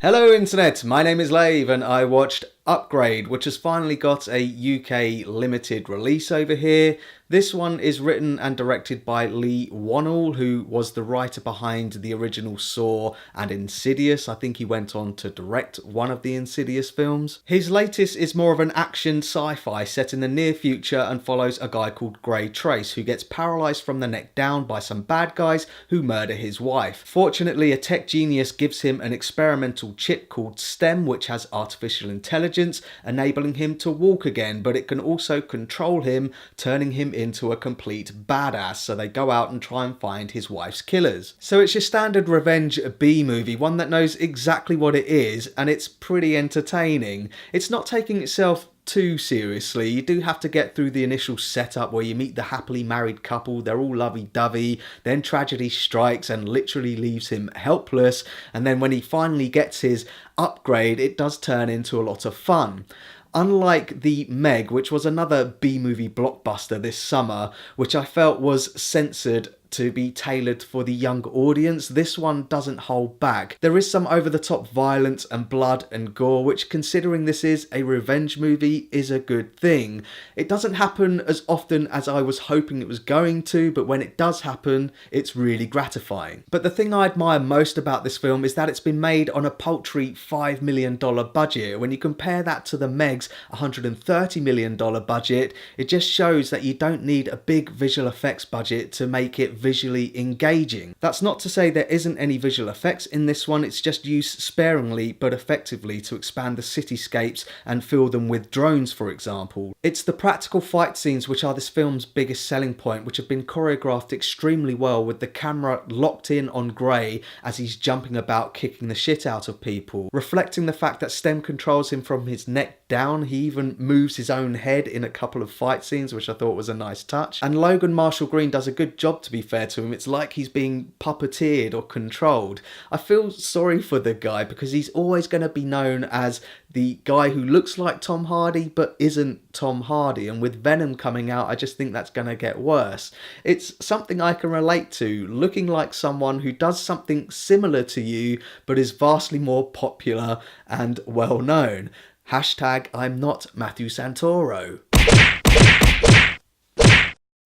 Hello internet, my name is Lave and I watched Upgrade, which has finally got a UK limited release over here. This one is written and directed by Whannell, who was the writer behind the original Saw and Insidious. I think he went on to direct one of the Insidious films. His latest is more of an action sci-fi set in the near future and follows a guy called Grey Trace, who gets paralysed from the neck down by some bad guys who murder his wife. Fortunately, a tech genius gives him an experimental chip called STEM, which has artificial intelligence, enabling him to walk again, but it can also control him, turning him into a complete badass. So they go out and try and find his wife's killers. So it's your standard revenge B movie, one that knows exactly what it is, and it's pretty entertaining. It's not taking itself too seriously. You do have to get through the initial setup where you meet the happily married couple, they're all lovey-dovey, then tragedy strikes and literally leaves him helpless, and then when he finally gets his upgrade, it does turn into a lot of fun. Unlike The Meg, which was another B-movie blockbuster this summer, which I felt was censored to be tailored for the young audience, this one doesn't hold back. There is some over-the-top violence and blood and gore, which, considering this is a revenge movie, is a good thing. It doesn't happen as often as I was hoping it was going to, but when it does happen, it's really gratifying. But the thing I admire most about this film is that it's been made on a paltry $5 million budget. When you compare that to The Meg's $130 million budget, it just shows that you don't need a big visual effects budget to make it visually engaging. That's not to say there isn't any visual effects in this one, it's just used sparingly but effectively to expand the cityscapes and fill them with drones, for example. It's the practical fight scenes which are this film's biggest selling point, which have been choreographed extremely well, with the camera locked in on Grey as he's jumping about kicking the shit out of people, reflecting the fact that STEM controls him from his neck down. He even moves his own head in a couple of fight scenes, which I thought was a nice touch. And Logan Marshall Green does a good job, to be fair to him. It's like he's being puppeteered or controlled. I feel sorry for the guy because he's always going to be known as the guy who looks like Tom Hardy but isn't Tom Hardy, and with Venom coming out, I just think that's going to get worse. It's something I can relate to, looking like someone who does something similar to you but is vastly more popular and well known. Hashtag I'm not Matthew Santoro.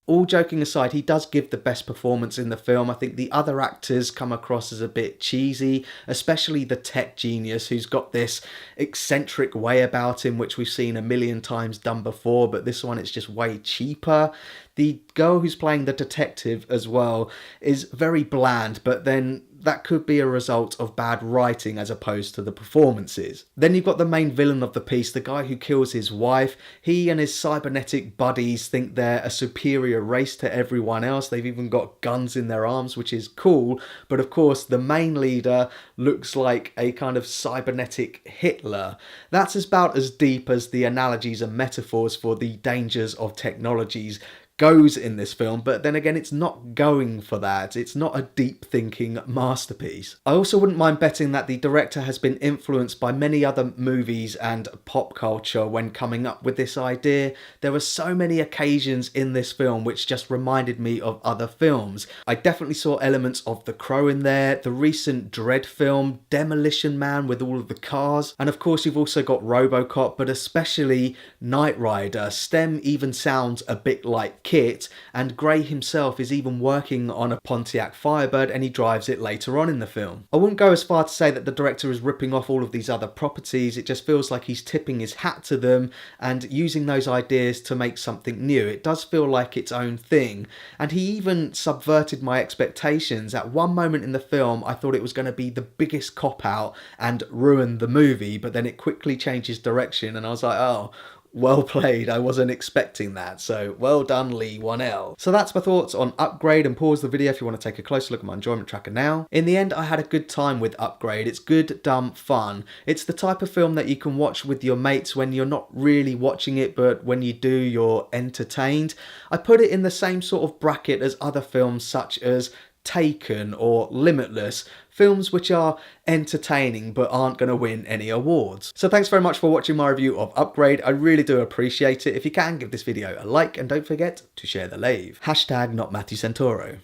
All joking aside, he does give the best performance in the film. I think the other actors come across as a bit cheesy, especially the tech genius who's got this eccentric way about him, which we've seen a million times done before, but this one it's just way cheaper. The girl who's playing the detective as well is very bland, but then that could be a result of bad writing as opposed to the performances. Then you've got the main villain of the piece, the guy who kills his wife. He and his cybernetic buddies think they're a superior race to everyone else. They've even got guns in their arms, which is cool. But of course, the main leader looks like a kind of cybernetic Hitler. That's about as deep as the analogies and metaphors for the dangers of technologies goes in this film, but then again it's not going for that. It's not a deep thinking masterpiece. I also wouldn't mind betting that the director has been influenced by many other movies and pop culture when coming up with this idea. There were so many occasions in this film which just reminded me of other films. I definitely saw elements of The Crow in there, the recent Dread film, Demolition Man with all of the cars, and of course you've also got RoboCop, but especially Knight Rider. STEM even sounds a bit like Kit, and Grey himself is even working on a Pontiac Firebird and he drives it later on in the film. I wouldn't go as far to say that the director is ripping off all of these other properties. It just feels like he's tipping his hat to them and using those ideas to make something new. It does feel like its own thing, and he even subverted my expectations. At one moment in the film I thought it was going to be the biggest cop-out and ruin the movie, but then it quickly changes direction and I was like, oh, well played, I wasn't expecting that. So well done, Leigh Whannell. So that's my thoughts on Upgrade, and pause the video if you want to take a closer look at my enjoyment tracker now. In the end, I had a good time with Upgrade. It's good, dumb fun. It's the type of film that you can watch with your mates when you're not really watching it, but when you do, you're entertained. I put it in the same sort of bracket as other films such as Taken or Limitless, films which are entertaining but aren't going to win any awards. So thanks very much for watching my review of Upgrade. I really do appreciate it. If you can, give this video a like and don't forget to share the Lave. Hashtag not Matthew Santoro.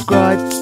subscribe.